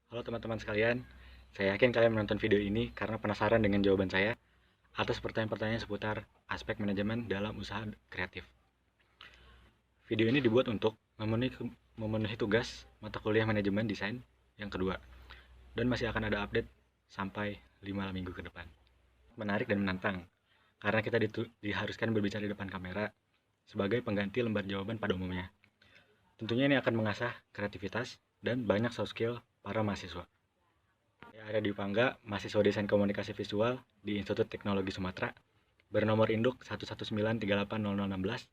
Halo teman-teman sekalian, saya yakin kalian menonton video ini karena penasaran dengan jawaban saya atas pertanyaan-pertanyaan seputar aspek manajemen dalam usaha kreatif. Video ini dibuat untuk memenuhi tugas mata kuliah manajemen desain yang kedua, dan masih akan ada update sampai 5 minggu ke depan. Menarik dan menantang, karena kita diharuskan berbicara di depan kamera sebagai pengganti lembar jawaban pada umumnya. Tentunya ini akan mengasah kreativitas dan banyak soft skill para mahasiswa. Saya ada di Pangga, mahasiswa Desain Komunikasi Visual di Institut Teknologi Sumatera, bernomor induk 119380016.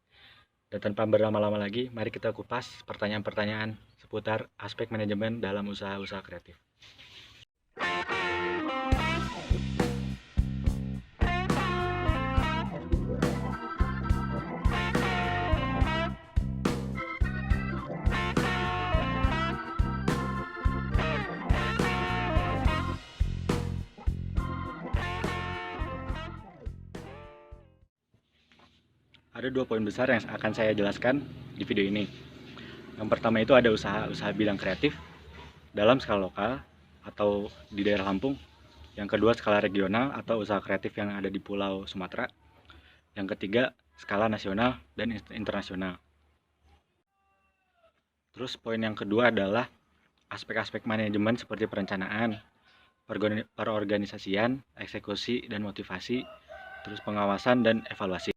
Dan tanpa berlama-lama lagi, mari kita kupas pertanyaan-pertanyaan seputar aspek manajemen dalam usaha-usaha kreatif. Ada dua poin besar yang akan saya jelaskan di video ini. Yang pertama itu ada usaha bidang kreatif dalam skala lokal atau di daerah Lampung. Yang kedua skala regional atau usaha kreatif yang ada di Pulau Sumatera. Yang ketiga skala nasional dan internasional. Terus poin yang kedua adalah aspek-aspek manajemen seperti perencanaan, perorganisasian, eksekusi dan motivasi, terus pengawasan dan evaluasi.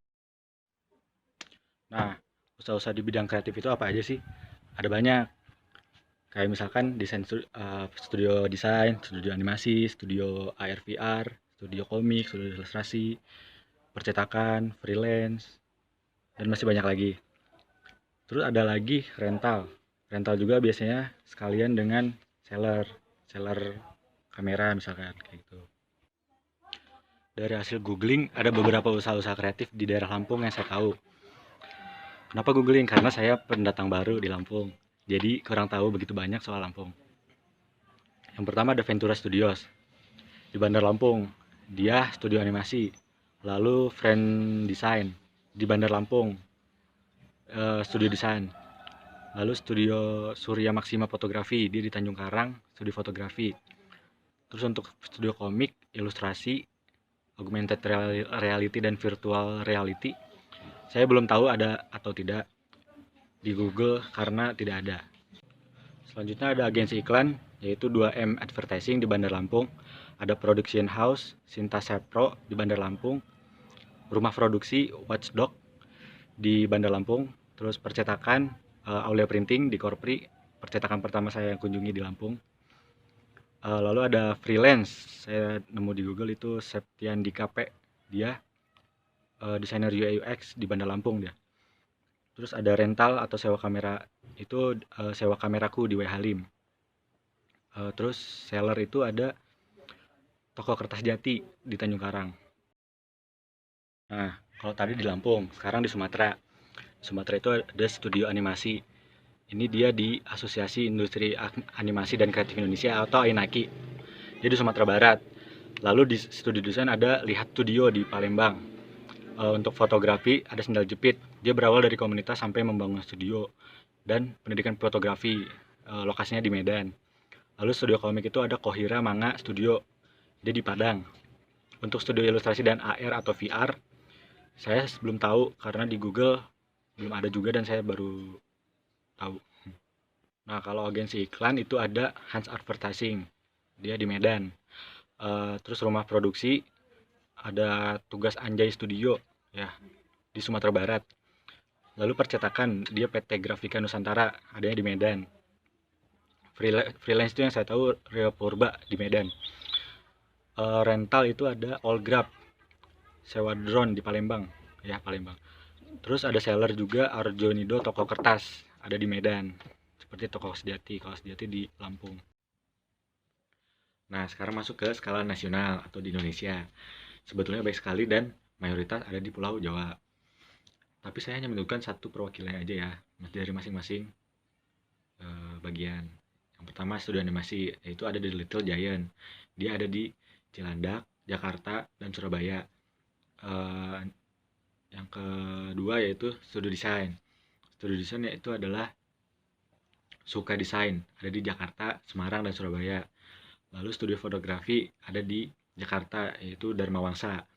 Nah, usaha-usaha di bidang kreatif itu apa aja sih? Ada banyak. Kayak misalkan studio desain, studio animasi, studio AR VR, studio komik, studio ilustrasi, percetakan, freelance, dan masih banyak lagi. Terus ada lagi rental. Rental juga biasanya sekalian dengan seller kamera misalkan kayak gitu. Dari hasil googling ada beberapa usaha-usaha kreatif di daerah Lampung yang saya tahu. Kenapa googling? Karena saya pendatang baru di Lampung, jadi kurang tahu begitu banyak soal Lampung. Yang pertama ada Ventura Studios di Bandar Lampung, dia studio animasi. Lalu Friend Design di Bandar Lampung, studio desain. Lalu studio Surya Maksima Fotografi, dia di Tanjung Karang, studio fotografi. Terus untuk studio komik, ilustrasi, augmented reality dan virtual reality, saya belum tahu ada atau tidak di Google karena tidak ada. Selanjutnya ada agensi iklan, yaitu 2M Advertising di Bandar Lampung. Ada Production House, Sinta Sepro di Bandar Lampung. Rumah produksi Watchdog di Bandar Lampung. Terus percetakan Aulia Printing di Korpri, percetakan pertama saya yang kunjungi di Lampung. Lalu ada freelance, saya nemu di Google itu Septian Dikape, dia desainer UI UX di Bandar Lampung dia. Terus ada rental atau sewa kamera, itu sewa kameraku di W Halim. Terus seller itu ada toko kertas Jati di Tanjung Karang. Nah, kalau tadi di Lampung, sekarang di Sumatera. Sumatera itu ada studio animasi. Ini dia di Asosiasi Industri Animasi dan Kreatif Indonesia atau AINAKI. Dia di Sumatera Barat. Lalu di studio desain ada Lihat Studio di Palembang. Untuk fotografi ada Sendal Jepit. Dia berawal dari komunitas sampai membangun studio dan pendidikan fotografi. Lokasinya di Medan. Lalu studio komik itu ada Kohira Manga Studio. Dia di Padang. Untuk studio ilustrasi dan AR atau VR, saya belum tahu karena di Google belum ada juga dan saya baru tahu. Nah, kalau agensi iklan itu ada Hans Advertising, dia di Medan. Terus rumah produksi ada Tugas Anjay Studio, ya di Sumatera Barat. Lalu percetakan dia PT Grafika Nusantara, adanya di Medan. Freelance itu yang saya tahu Rio Purba di Medan. Rental itu ada All Grab, sewa drone di Palembang, ya Palembang. Terus ada seller juga Arjonido Toko Kertas, ada di Medan. Seperti Toko Kaos Sejati di Lampung. Nah, sekarang masuk ke skala nasional atau di Indonesia. Sebetulnya baik sekali dan mayoritas ada di Pulau Jawa. Tapi saya hanya menunjukkan satu perwakilan aja ya, dari masing-masing bagian. Yang pertama studio animasi, yaitu ada di Little Giant. Dia ada di Cilandak, Jakarta, dan Surabaya. Yang kedua yaitu studio desain. Studio desain yaitu adalah Suka Desain ada di Jakarta, Semarang, dan Surabaya. Lalu studio fotografi ada di Jakarta, yaitu Dharma Wangsa.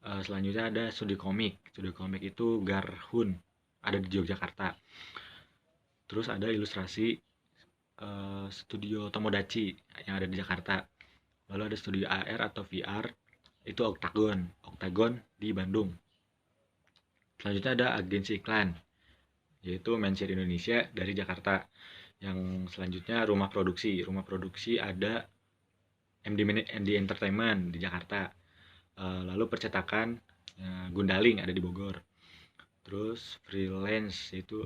Selanjutnya ada studio komik. Studio komik itu Garhun, ada di Yogyakarta. Terus ada ilustrasi studio Tomodachi yang ada di Jakarta. Lalu ada studio AR atau VR, itu Octagon di Bandung. Selanjutnya ada agensi iklan, yaitu Menshare Indonesia dari Jakarta. Yang selanjutnya rumah produksi ada MD Entertainment di Jakarta. Lalu percetakan Gundaling ada di Bogor. Terus freelance itu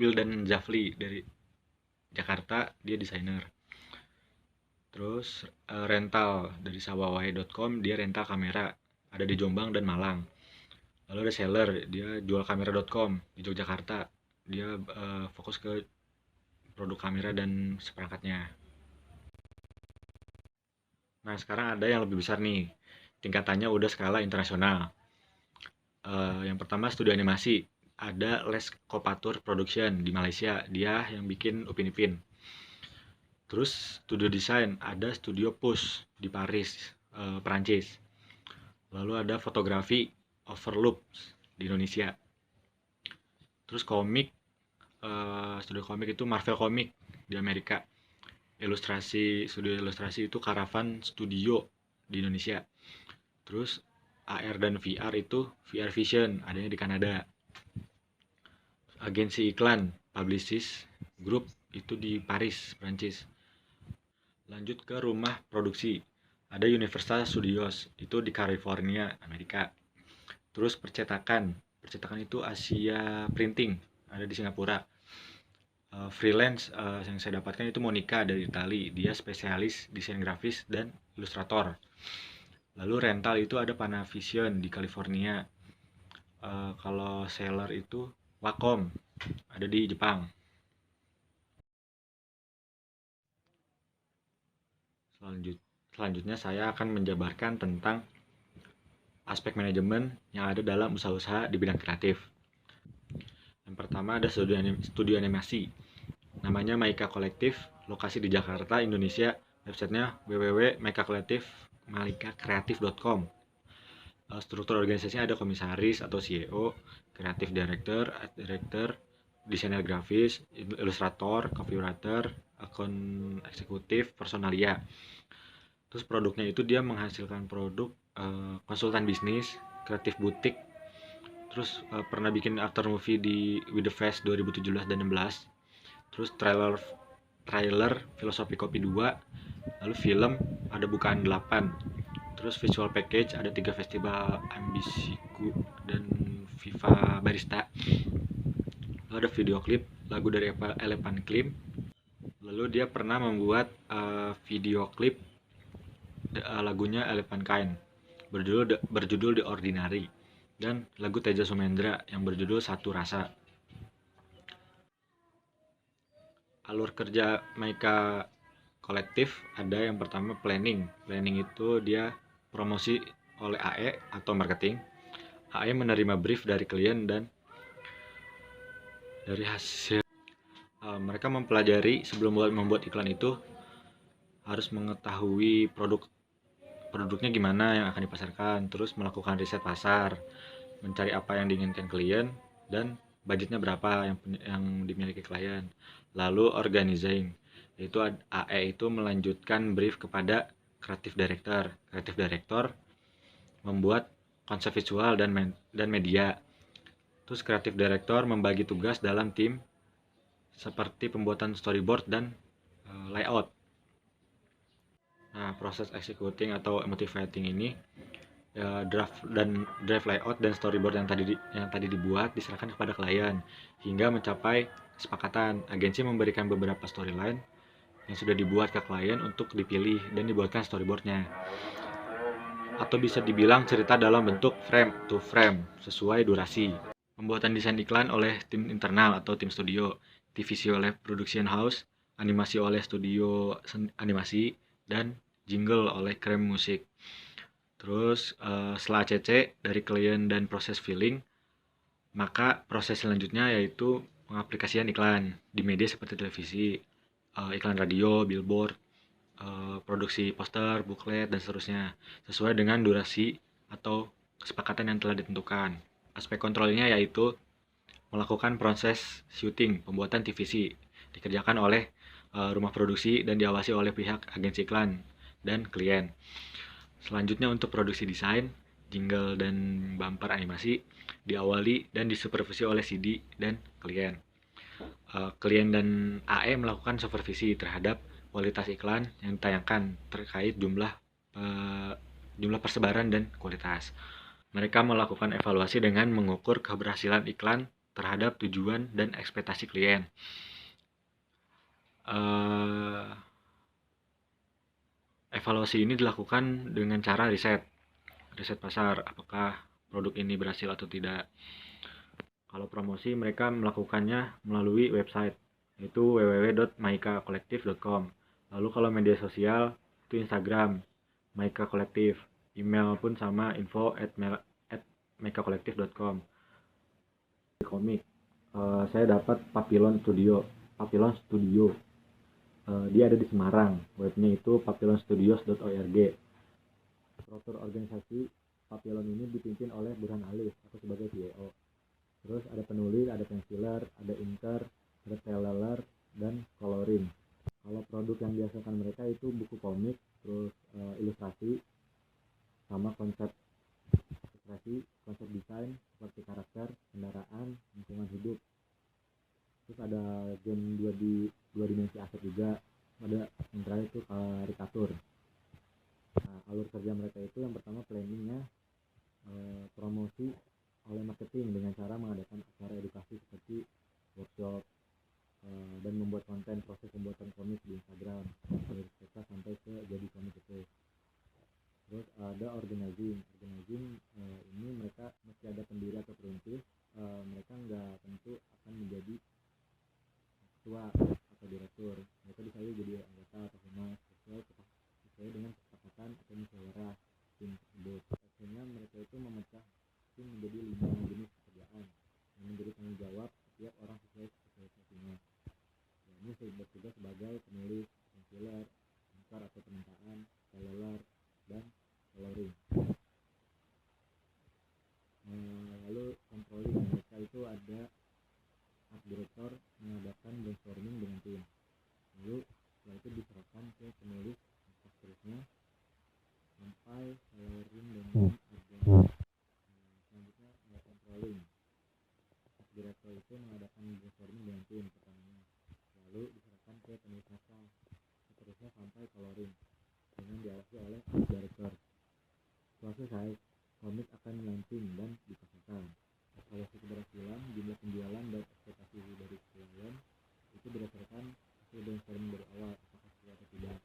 Wildan Zafli dari Jakarta, dia desainer. Terus rental dari sawawai.com, dia rental kamera ada di Jombang dan Malang. Lalu ada seller, dia jual kamera.com di Yogyakarta, dia fokus ke produk kamera dan seperangkatnya. Nah, sekarang ada yang lebih besar nih, tingkatannya udah skala internasional. Yang pertama studio animasi, ada Les Kopatur Production di Malaysia, dia yang bikin Upin Ipin. Terus studio desain, ada studio Push di Paris, Perancis. Lalu ada fotografi Overlook di Indonesia. Terus komik, studio komik itu Marvel Comics di Amerika. Studio ilustrasi itu Caravan Studio di Indonesia. Terus AR dan VR itu VR Vision, adanya di Kanada. Agensi iklan Publicis Group itu di Paris, Prancis. Lanjut ke rumah produksi, ada Universal Studios, itu di California, Amerika. Terus percetakan itu Asia Printing, ada di Singapura. Freelance yang saya dapatkan itu Monica dari Itali, dia spesialis desain grafis dan ilustrator. Lalu rental itu ada Panavision di California. Kalau seller itu Wacom, ada di Jepang. Selanjutnya saya akan menjabarkan tentang aspek manajemen yang ada dalam usaha-usaha di bidang kreatif. Yang pertama ada studio animasi, namanya Maika Kolektif, lokasi di Jakarta, Indonesia. Websitenya www.maikakreatif.com. Struktur organisasinya ada komisaris atau CEO, kreatif director, art director, desainer grafis, ilustrator, copywriter, akun eksekutif, personalia. Terus produknya itu dia menghasilkan produk konsultan bisnis, kreatif butik. Terus pernah bikin after movie di With The Fest 2017 dan 16. Terus trailer Filosofi Kopi 2. Lalu film ada Bukaan 8. Terus visual package ada 3 festival Ambisiku dan Viva Barista. Lalu ada video klip lagu dari Elephant Climb. Lalu dia pernah membuat video klip lagunya Elephant Kind berjudul The Ordinary, dan lagu Teja Sumendra yang berjudul Satu Rasa. Alur kerja Maika Kolektif ada yang pertama planning itu dia promosi oleh AE atau marketing. AE menerima brief dari klien dan dari hasil mereka mempelajari sebelum membuat iklan itu harus mengetahui produknya gimana yang akan dipasarkan, terus melakukan riset pasar, mencari apa yang diinginkan klien dan budgetnya berapa yang dimiliki klien. Lalu organizing, yaitu AE itu melanjutkan brief kepada creative director. Creative director membuat konsep visual dan media. Terus creative director membagi tugas dalam tim seperti pembuatan storyboard dan layout. Nah, proses executing atau motivating ini draft layout dan storyboard yang tadi dibuat diserahkan kepada klien hingga mencapai kesepakatan. Agensi memberikan beberapa storyline yang sudah dibuat ke klien untuk dipilih dan dibuatkan storyboardnya. Atau bisa dibilang cerita dalam bentuk frame to frame sesuai durasi. Pembuatan desain iklan oleh tim internal atau tim studio, divisi oleh production house, animasi oleh studio animasi, dan jingle oleh Krem Musik. Terus setelah ACC dari klien dan proses filling, maka proses selanjutnya yaitu pengaplikasian iklan di media seperti televisi, iklan radio, billboard, produksi poster, booklet, dan seterusnya, sesuai dengan durasi atau kesepakatan yang telah ditentukan. Aspek kontrolnya yaitu melakukan proses syuting, pembuatan TVC, dikerjakan oleh rumah produksi dan diawasi oleh pihak agensi iklan dan klien. Selanjutnya untuk produksi desain, jingle dan bumper animasi diawali dan disupervisi oleh CD dan klien. Klien dan AE melakukan supervisi terhadap kualitas iklan yang ditayangkan terkait jumlah persebaran dan kualitas. Mereka melakukan evaluasi dengan mengukur keberhasilan iklan terhadap tujuan dan ekspektasi klien. Evaluasi ini dilakukan dengan cara riset pasar, apakah produk ini berhasil atau tidak. Kalau promosi, mereka melakukannya melalui website, yaitu www.maikakolektif.com. Lalu kalau media sosial, itu Instagram, Maika Kolektif. Email pun sama, info@maikakolektif.com. Komik, saya dapat Papillon Studio. Dia ada di Semarang. Webnya itu papillonstudios.org. Struktur organisasi Papillon ini dipimpin oleh Burhan Alif atau sebagai CEO. Terus ada penulis, ada pensiler, ada inker, ada teleller, dan coloring. Kalau produk yang dihasilkan mereka itu buku komik, terus ilustrasi, sama konsep ilustrasi, konsep desain seperti karakter, kendaraan, lingkungan hidup. Terus ada game dua dimensi aset juga. Ada yang terakhir itu karikatur. Nah, alur kerja mereka itu yang pertama planningnya, promosi oleh marketing dengan cara mengadakan acara edukasi seperti workshop, dan membuat konten proses pembuatan komik di Instagram dari mereka sampai ke jadi komik itu. Terus ada organizing ini mereka meski ada pendiri atau perintis, mereka nggak tentu akan menjadi ketua atau direktur. Mereka bisa jadi anggota atau humas sesuai dengan kesepakatan atau musyawarah tim tersebut. Akhirnya mereka itu memecah tim menjadi 5 jenis pekerjaan yang menjadi tanggung jawab setiap orang sesuai spesialisasinya. Ini bertugas sebagai penulis, pensiler, anchor atau permintaan, teleller, dan coloring. Lalu controlling, mereka itu ada art director mengadakan brainstorming dengan tim. Lalu setelah itu diserahkan ke penulis dan seterusnya sampai coloring dengan agen. Selanjutnya ada controlling. Art director itu mengadakan brainstorming dengan tim pertamanya, lalu diserahkan ke penulis naskah, seterusnya sampai coloring dengan diawasi oleh art director. Setelah selesai, komik akan launching dan dipasarkan. Evaluasi keberhasilan, jumlah penjualan, dan ekspektasi dari klien itu berdasarkan hasil brainstorming dari awal, apakah sesuai atau tidak.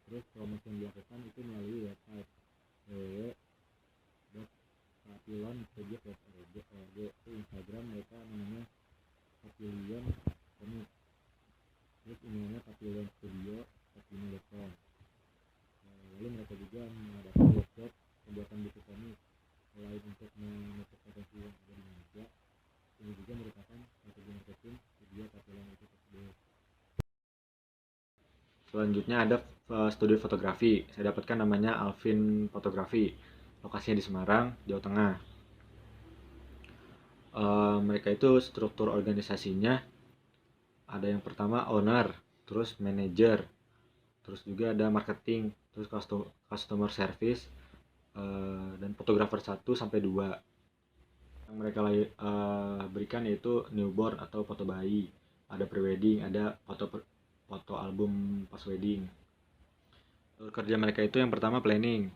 Terus promosi yang dilakukan itu melalui website www.papillon.org. Itu Instagram mereka namanya Papillon Komik. Terus emailnya papillonstudio@gmail.com. Lalu mereka juga mengadakan workshop pembuatan buku komik. Selain untuk menutup potensi yang ada di Indonesia, ini juga merupakan strategi marketing video Papillon itu tersebut. Selanjutnya ada studio fotografi. Saya dapatkan namanya Alvin Fotografi. Lokasinya di Semarang, Jawa Tengah. Mereka itu struktur organisasinya ada yang pertama owner, terus manager, terus juga ada marketing, terus customer service, dan fotografer 1 sampai 2. Yang mereka berikan yaitu newborn atau foto bayi, ada prewedding, ada foto album pas wedding. Kerja mereka itu yang pertama planning.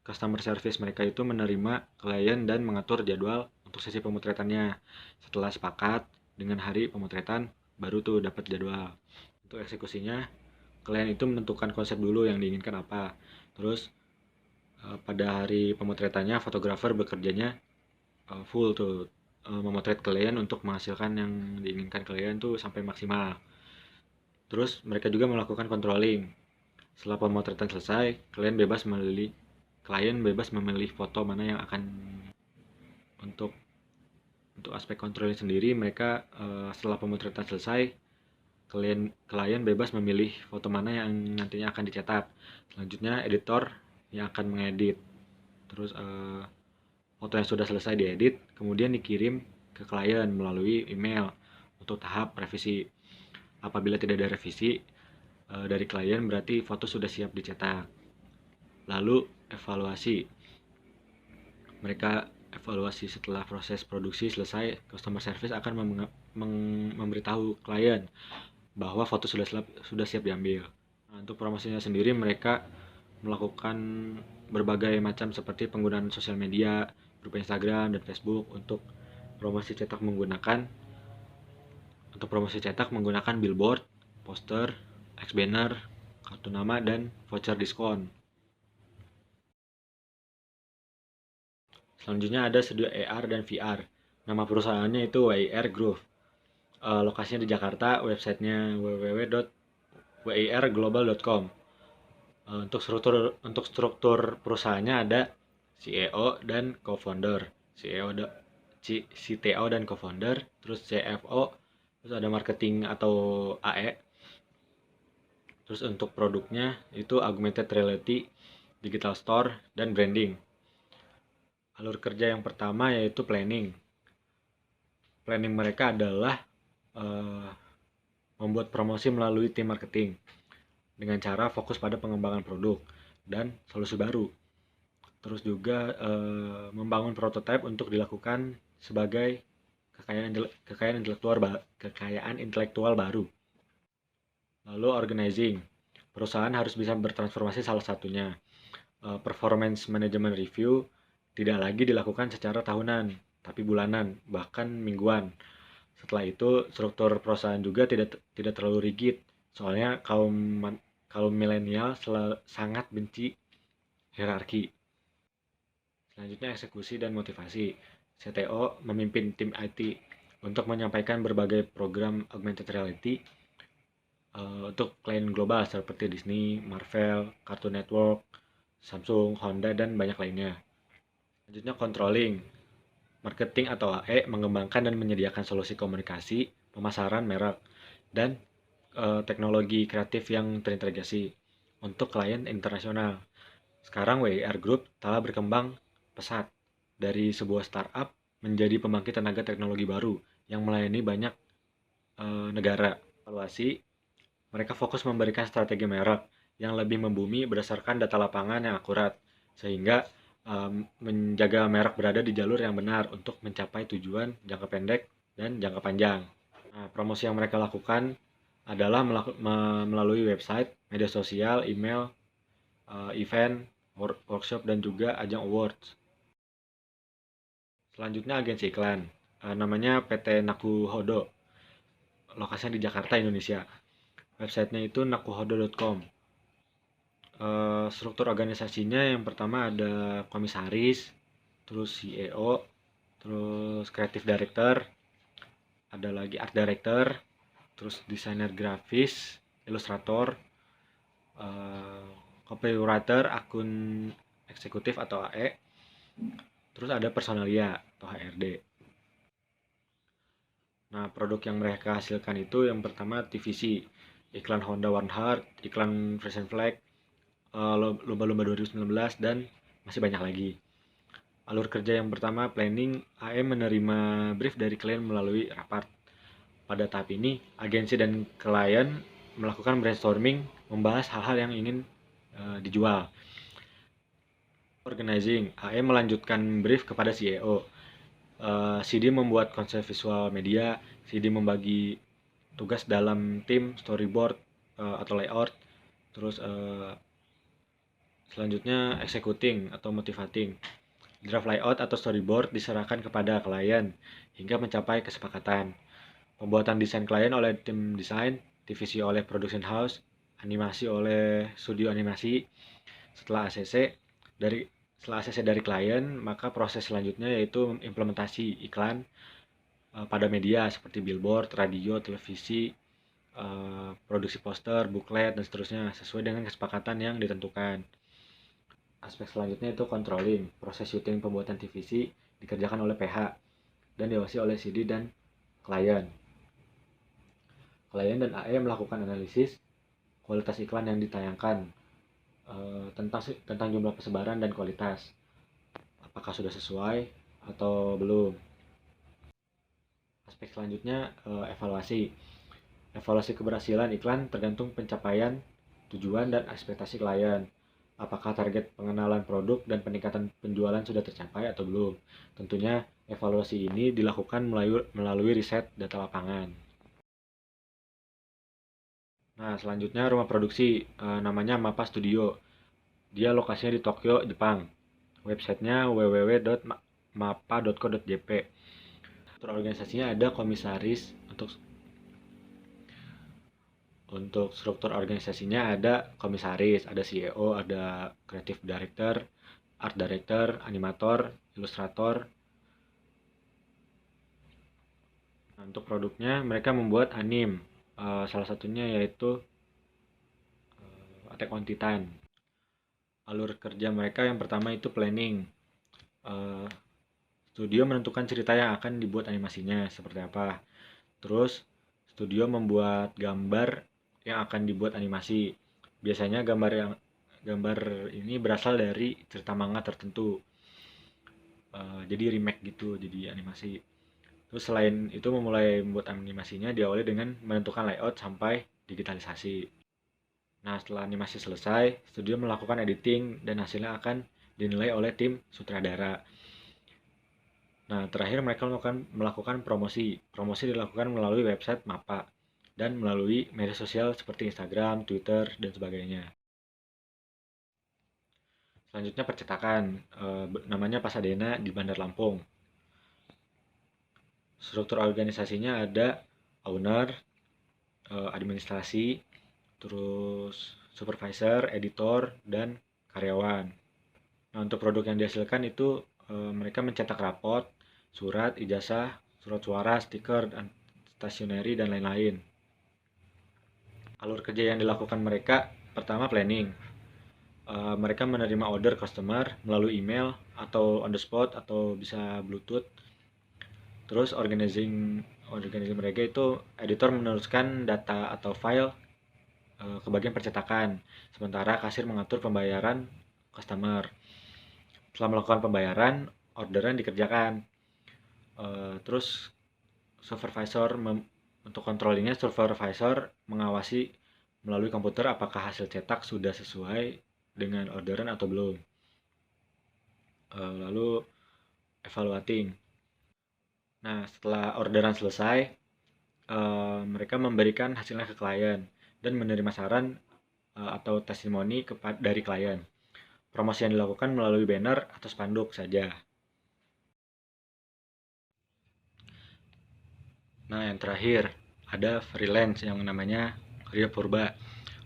Customer service mereka itu menerima klien dan mengatur jadwal untuk sesi pemotretannya. Setelah sepakat dengan hari pemotretan, baru tuh dapat jadwal. Untuk eksekusinya, klien itu menentukan konsep dulu yang diinginkan apa. Terus pada hari pemotretannya, fotografer bekerjanya full tuh, memotret klien untuk menghasilkan yang diinginkan klien tuh sampai maksimal. Terus mereka juga melakukan controlling. Setelah pemotretan selesai, klien bebas memilih foto mana yang akan untuk Untuk aspek controlling sendiri, mereka setelah pemotretan selesai, klien bebas memilih foto mana yang nantinya akan dicetak. Selanjutnya editor yang akan mengedit. Terus foto yang sudah selesai diedit kemudian dikirim ke klien melalui email untuk tahap revisi. Apabila tidak ada revisi dari klien, berarti foto sudah siap dicetak. Lalu evaluasi. Mereka evaluasi setelah proses produksi selesai, customer service akan memberitahu klien bahwa foto sudah siap diambil. Nah, untuk promosinya sendiri, mereka melakukan berbagai macam seperti penggunaan sosial media berupa Instagram dan Facebook untuk promosi cetak menggunakan billboard, poster, X-banner, kartu nama, dan voucher diskon. Selanjutnya ada studio AR dan VR. Nama perusahaannya itu WIR Group. Lokasinya di Jakarta, websitenya www.wirglobal.com. Untuk struktur perusahaannya ada CEO dan co-founder. CTO dan co-founder, terus CFO, terus ada marketing atau AE. Terus untuk produknya itu augmented reality, digital store, dan branding. Alur kerja yang pertama yaitu planning. Planning mereka adalah membuat promosi melalui tim marketing dengan cara fokus pada pengembangan produk dan solusi baru. Terus juga membangun prototipe untuk dilakukan sebagai kekayaan intelektual baru. Lalu organizing. Perusahaan harus bisa bertransformasi, salah satunya performance management review tidak lagi dilakukan secara tahunan, tapi bulanan, bahkan mingguan. Setelah itu, struktur perusahaan juga tidak terlalu rigid, soalnya kaum milenial sangat benci hierarki. Selanjutnya, eksekusi dan motivasi. CTO memimpin tim IT untuk menyampaikan berbagai program augmented reality untuk klien global seperti Disney, Marvel, Cartoon Network, Samsung, Honda, dan banyak lainnya. Selanjutnya, controlling. Marketing atau AE mengembangkan dan menyediakan solusi komunikasi, pemasaran merek, dan teknologi kreatif yang terintegrasi untuk klien internasional. Sekarang WIR Group telah berkembang pesat dari sebuah startup menjadi pembangkit tenaga teknologi baru yang melayani banyak negara. Evaluasi, mereka fokus memberikan strategi merek yang lebih membumi berdasarkan data lapangan yang akurat, sehingga menjaga merek berada di jalur yang benar untuk mencapai tujuan jangka pendek dan jangka panjang. Nah, promosi yang mereka lakukan adalah melalui website, media sosial, email, event, workshop, dan juga ajang awards. Selanjutnya agensi iklan, namanya PT Nakuhodo, lokasinya di Jakarta, Indonesia. Websitenya itu nakuhodo.com. Struktur organisasinya yang pertama ada komisaris, terus CEO, terus creative director, ada lagi art director, terus desainer grafis, ilustrator, copywriter, akun eksekutif atau AE, terus ada personalia atau HRD. Nah, produk yang mereka hasilkan itu yang pertama TVC, iklan Honda One Heart, iklan Fresh Flag, lomba-lomba 2019, dan masih banyak lagi. Alur kerja yang pertama, planning. AM menerima brief dari klien melalui rapat. Pada tahap ini, agensi dan klien melakukan brainstorming, membahas hal-hal yang ingin dijual. Organizing, AM melanjutkan brief kepada CEO. CD membuat konsep visual media, CD membagi tugas dalam tim, storyboard atau layout. Terus selanjutnya executing atau motivating. Draft layout atau storyboard diserahkan kepada klien hingga mencapai kesepakatan. Pembuatan desain klien oleh tim desain, divisi oleh production house, animasi oleh studio animasi. Setelah ACC dari klien, maka proses selanjutnya yaitu implementasi iklan pada media seperti billboard, radio, televisi, produksi poster, booklet, dan seterusnya sesuai dengan kesepakatan yang ditentukan. Aspek selanjutnya itu controlling. Proses syuting pembuatan TVC dikerjakan oleh PH. dan diawasi oleh CD dan klien. Klien dan AE melakukan analisis kualitas iklan yang ditayangkan, tentang jumlah persebaran dan kualitas, apakah sudah sesuai atau belum. Aspek selanjutnya, evaluasi. Evaluasi keberhasilan iklan tergantung pencapaian tujuan dan ekspektasi klien. Apakah target pengenalan produk dan peningkatan penjualan sudah tercapai atau belum. Tentunya evaluasi ini dilakukan melalui riset data lapangan. Nah, selanjutnya rumah produksi, namanya MAPPA Studio. Dia lokasinya di Tokyo, Jepang. Websitenya www.mappa.co.jp. Struktur organisasinya ada komisaris. Untuk struktur organisasinya ada komisaris, ada CEO, ada creative director, art director, animator, ilustrator. Nah, untuk produknya mereka membuat anime. Salah satunya yaitu Attack on Titan. Alur kerja mereka yang pertama itu planning. Studio menentukan cerita yang akan dibuat animasinya seperti apa. Terus studio membuat gambar yang akan dibuat animasi. Biasanya gambar ini berasal dari cerita manga tertentu. Jadi remake gitu, jadi animasi. Terus selain itu memulai membuat animasinya diawali dengan menentukan layout sampai digitalisasi. Nah, setelah animasi selesai, studio melakukan editing dan hasilnya akan dinilai oleh tim sutradara. Nah, terakhir mereka melakukan promosi. Promosi dilakukan melalui website MAPPA dan melalui media sosial seperti Instagram, Twitter, dan sebagainya. Selanjutnya percetakan, namanya Pasadena di Bandar Lampung. Struktur organisasinya ada owner, administrasi, terus supervisor, editor, dan karyawan. Nah, untuk produk yang dihasilkan itu mereka mencetak rapot, surat, ijazah, surat suara, stiker, dan stationery, dan lain-lain. Alur kerja yang dilakukan mereka, pertama planning. Mereka menerima order customer melalui email atau on the spot atau bisa Bluetooth. Terus organizing mereka itu editor meneruskan data atau file ke bagian percetakan, sementara kasir mengatur pembayaran customer. Setelah melakukan pembayaran, orderan dikerjakan. Terus untuk controllingnya, supervisor mengawasi melalui komputer apakah hasil cetak sudah sesuai dengan orderan atau belum. Lalu evaluating. Nah, setelah orderan selesai, mereka memberikan hasilnya ke klien dan menerima saran atau testimoni dari klien. Promosi yang dilakukan melalui banner atau spanduk saja. Nah, yang terakhir ada freelance yang namanya Rio Purba.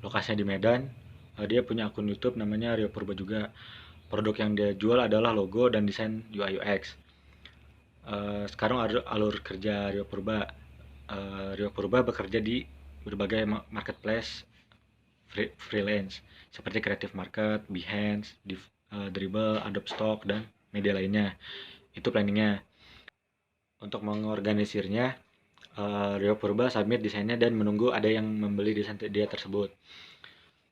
Lokasinya di Medan. Dia punya akun YouTube namanya Rio Purba juga. Produk yang dia jual adalah logo dan desain UI UX. Sekarang alur kerja Rio Purba. Rio Purba bekerja di berbagai marketplace freelance seperti Creative Market, Behance, Dribbble, Adobe Stock, dan media lainnya. Itu planningnya. Untuk mengorganisirnya, Rio Purba submit desainnya dan menunggu ada yang membeli desain dia tersebut.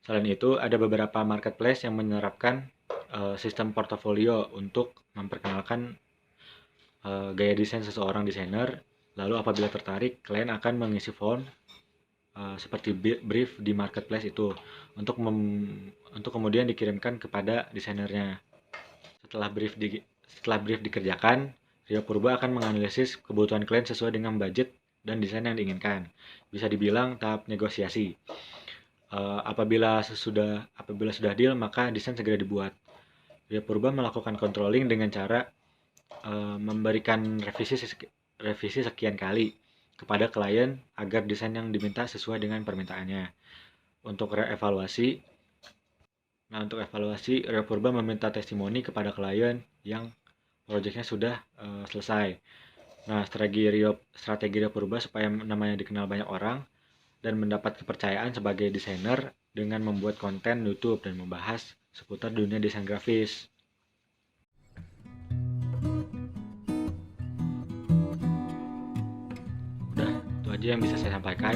Selain itu, ada beberapa marketplace yang menerapkan sistem portofolio untuk memperkenalkan gaya desain seseorang desainer. Lalu apabila tertarik, klien akan mengisi form seperti brief di marketplace itu untuk kemudian dikirimkan kepada desainernya. Setelah brief dikerjakan, Rio Purba akan menganalisis kebutuhan klien sesuai dengan budget dan desain yang diinginkan. Bisa dibilang tahap negosiasi. Apabila sudah deal, maka desain segera dibuat. Rio Purba melakukan controlling dengan cara memberikan revisi sekian kali kepada klien agar desain yang diminta sesuai dengan permintaannya. Untuk evaluasi, Rio Purba meminta testimoni kepada klien yang proyeknya sudah selesai. Nah, strategi Rio Purba supaya namanya dikenal banyak orang dan mendapat kepercayaan sebagai desainer dengan membuat konten YouTube dan membahas seputar dunia desain grafis. aja yang bisa saya sampaikan.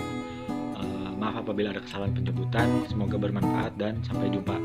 Maaf apabila ada kesalahan penyebutan. Semoga bermanfaat dan sampai jumpa.